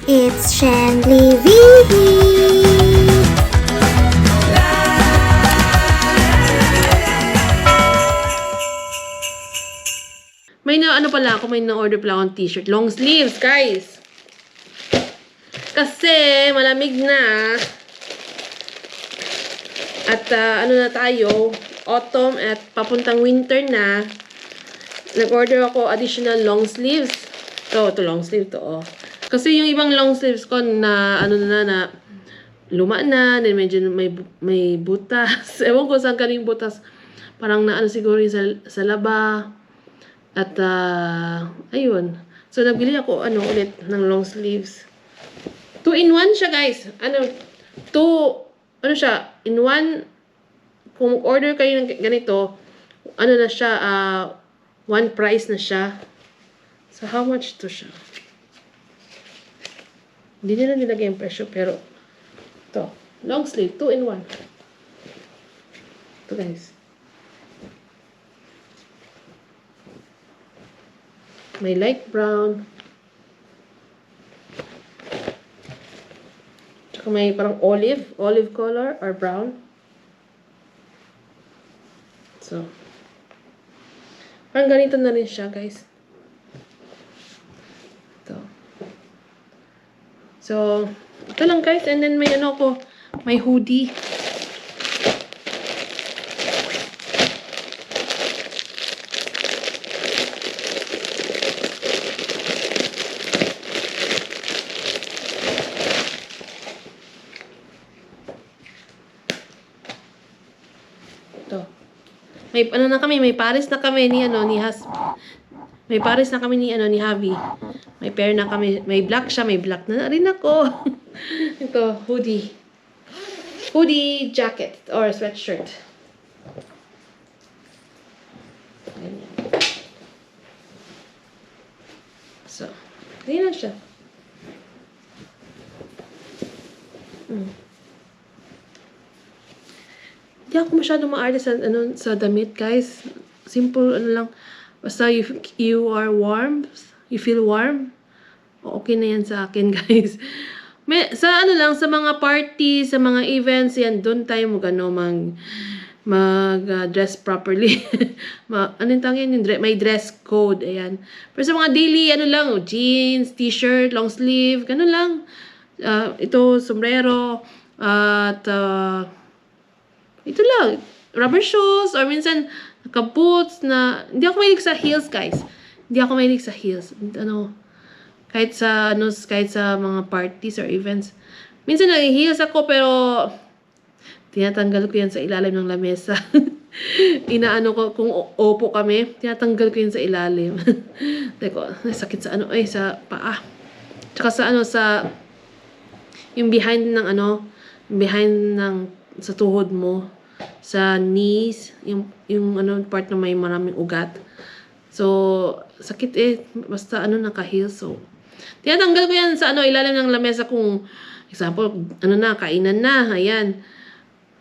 It's Shanley V. May na ano pala ako, may na-order pala akong t-shirt. Long sleeves, guys. Kasi malamig na. At ano na tayo, autumn at papuntang winter na. Nag-order ako additional long sleeves. Ito long sleeve to, oh. Kasi yung ibang long sleeves ko na ano na luma na, then medyo may butas. Ewan ko saan kaning butas. Parang na ano siguro yung sa laba. At ayun. So nabili ako ulit ng long sleeves. 2-in-1 siya, guys. Siya, in one, kung order kayo ng ganito, na siya, one price na siya. So, how much to siya? Hindi nila nilagay yung presyo, pero, ito, long sleeve, 2-in-1. Ito, guys. May light brown. May parang olive color or brown. So, parang ganito na rin siya, guys. Ito. So, ito lang, guys. And then may may hoodie. May pares na kami ni May pares na kami ni Javi. May pair na kami, may black siya, may black na rin ako. Ito, hoodie. Hoodie jacket or sweatshirt. Ganyan. So, ganyan siya. Hindi ako masyadong maarte sa damit, guys. Simple, lang. Basta you are warm, you feel warm, okay na yan sa akin, guys. Sa sa mga party, sa mga events, yan, doon tayo mag-dress properly. May dress code, ayan. Pero sa mga daily, jeans, t-shirt, long sleeve, ganun lang. Ito, sombrero, at ito lang, rubber shoes, or minsan, naka-boots na, hindi ako mahilig sa heels, guys. Hindi ako mahilig sa heels. Kahit sa mga parties or events. Minsan nag-heels ako, pero, tinatanggal ko yan sa ilalim ng lamesa. Kung opo kami, tinatanggal ko yan sa ilalim. Teko, sakit sa paa. Tsaka yung behind sa tuhod mo, sa knees, yung part na may maraming ugat. So, sakit basta naka-heels. So, tinatanggal ko yan sa ilalim ng lamesa kung, example, kainan na, ayan.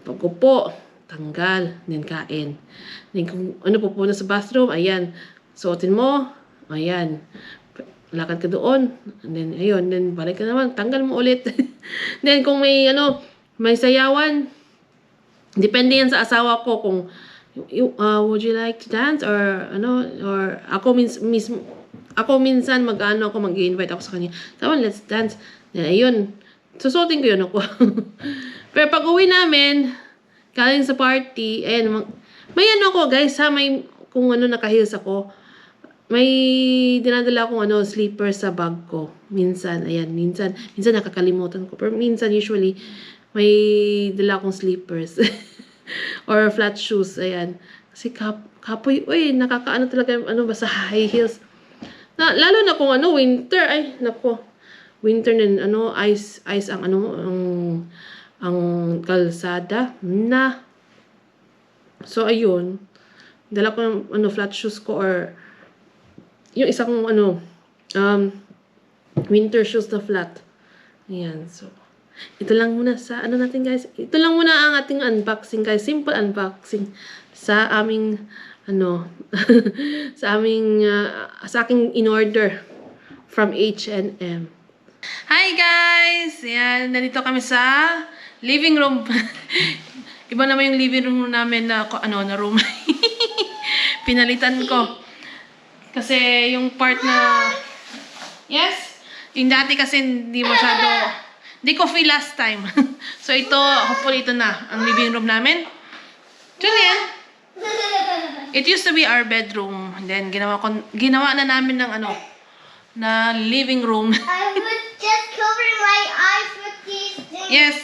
Pagkupo, tanggal, then kain. Then kung pupunta sa bathroom, ayan. Suotin mo, ayan. Lakad ka doon, and then, ayun, then balik ka naman, tanggal mo ulit. Then kung may sayawan, depende yan sa asawa ko kung would you like to dance or or ako minsan mag-invite ako sa kanya. Come on, let's dance. Ayun. Susuotin ko yun ako. Pero pag uwi namin, galing sa party, ayan, may ako, guys, kung naka-heels ako, may dinadala akong sleeper sa bag ko. Minsan, ayan, minsan nakakalimutan ko. Pero minsan, usually, may dala akong slippers. Or flat shoes, ayan. Kasi kapoy, nakakaano talaga, basta high heels. Lalo na kung winter, ay, nako. Winter na, ice ang kalsada na. So, ayun. Dala ko ng flat shoes ko or yung isang winter shoes na flat. Ayan, so. Ito lang muna sa natin, guys. Ito lang muna ang ating unboxing, guys. Simple unboxing sa aming sa aking in-order from H&M. Hi guys! Yan, nandito kami sa living room. Iba naman yung living room namin na na room. Pinalitan ko. Kasi yung part na yes, yung dati kasi hindi masyado, hindi ko feel last time. So ito, hopefully ito na ang living room namin. Julian, it used to be our bedroom. And then ginawa na namin ng na living room. I was just covering my eyes with these things. Yes.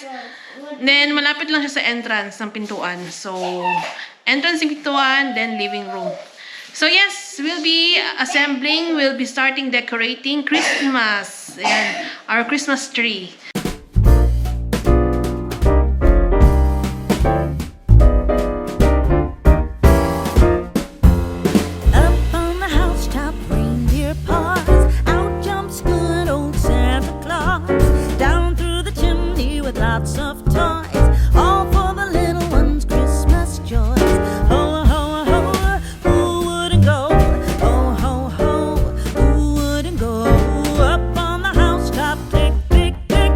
Then malapit lang siya sa entrance ng pintuan. So entrance ng pintuan, then living room. So yes, we'll be assembling, we'll be starting decorating Christmas. Ayan, our Christmas tree. Up on the housetop, reindeer paws. Out jumps good old Santa Claus. Down through the chimney with lots of toys. All for the little ones' Christmas joys. Ho, ho, ho, who wouldn't go? Ho, ho, ho, who wouldn't go? Up on the housetop, tick, tick, tick.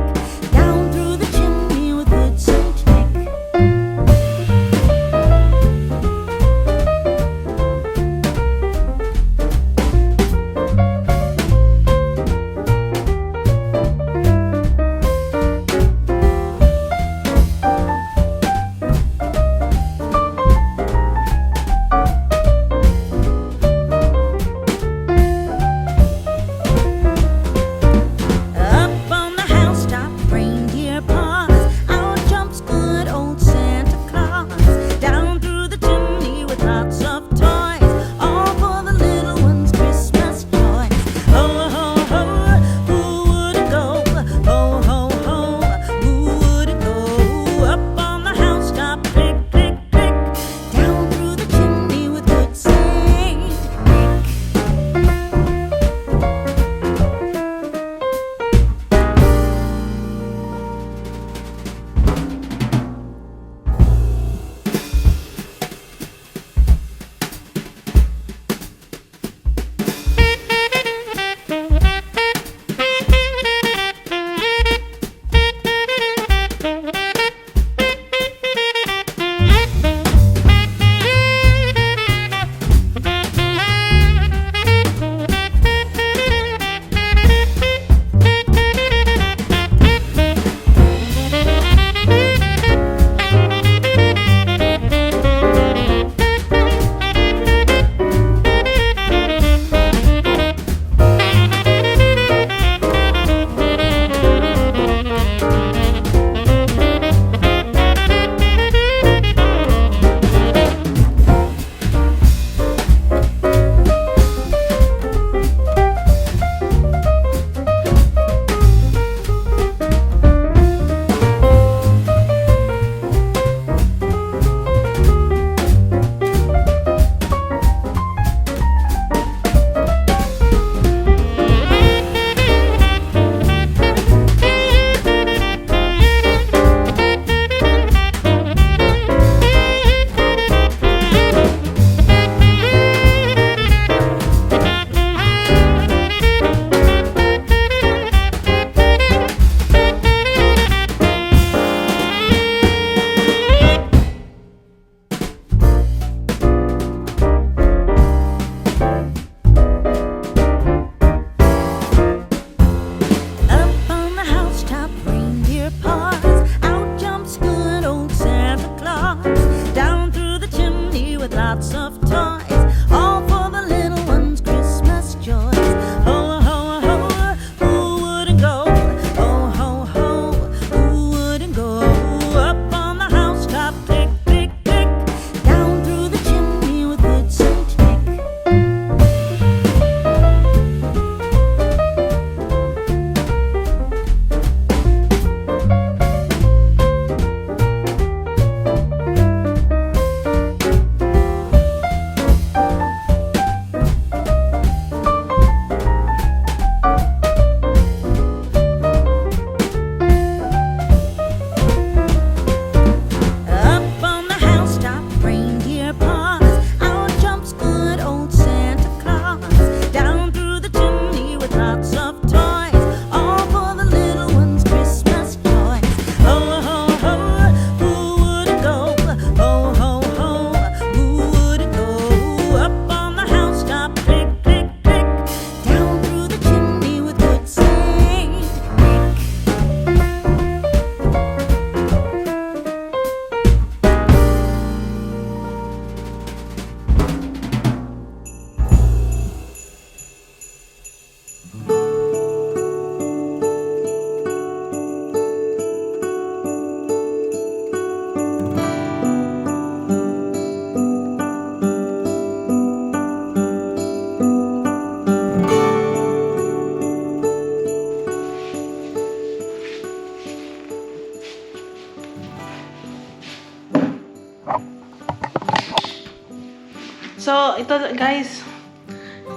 So, ito guys.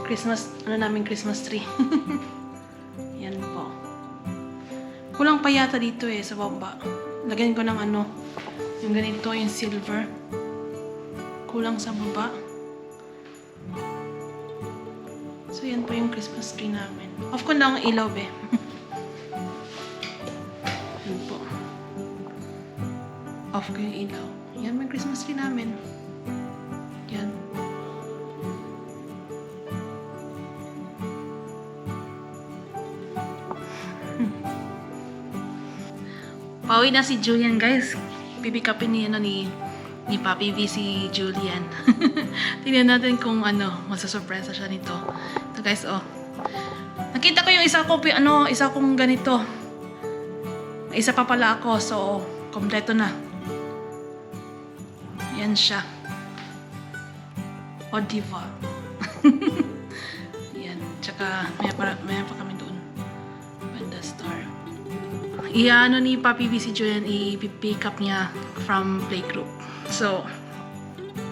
Christmas, Christmas tree. Yan po. Kulang pa yata dito sa baba. Lagyan ko ng yung ganito, yung silver. Kulang sa baba. So, yan po yung Christmas tree namin. Off ko na ang ilaw, be. Yan po. Off ko yung ilaw. Yan po yung Christmas tree namin. Yan. Pauwi na si Julian, guys. Pipick upin ni Papi V si Julian. Tingnan natin kung masasurpresa siya nito. Ito guys, nakita ko yung isa kong ganito. May isa pa pala ako, so kompleto na. Yan siya. O diva. Yan. Tsaka may pa kami doon. Panda Star. Ni Papi V si Julian, i-pick up niya from playgroup. So,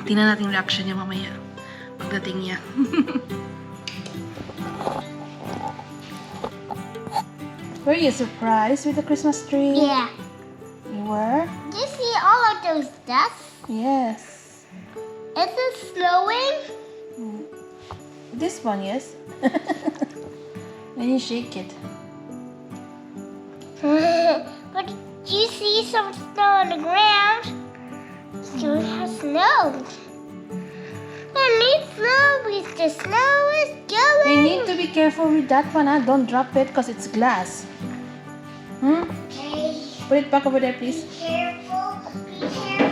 tingnan natin reaction niya mamaya pagdating niya. Were you surprised with the Christmas tree? Yeah. You were? Do you see all of those dust? Yes. Is it snowing? This one, yes. When you shake it. But do you see some snow on the ground? Still has snow. I need snow because the snow is You going. need to be careful with that one, huh? Don't drop it because it's glass. Okay. Put it back over there, please. Be careful. Be careful.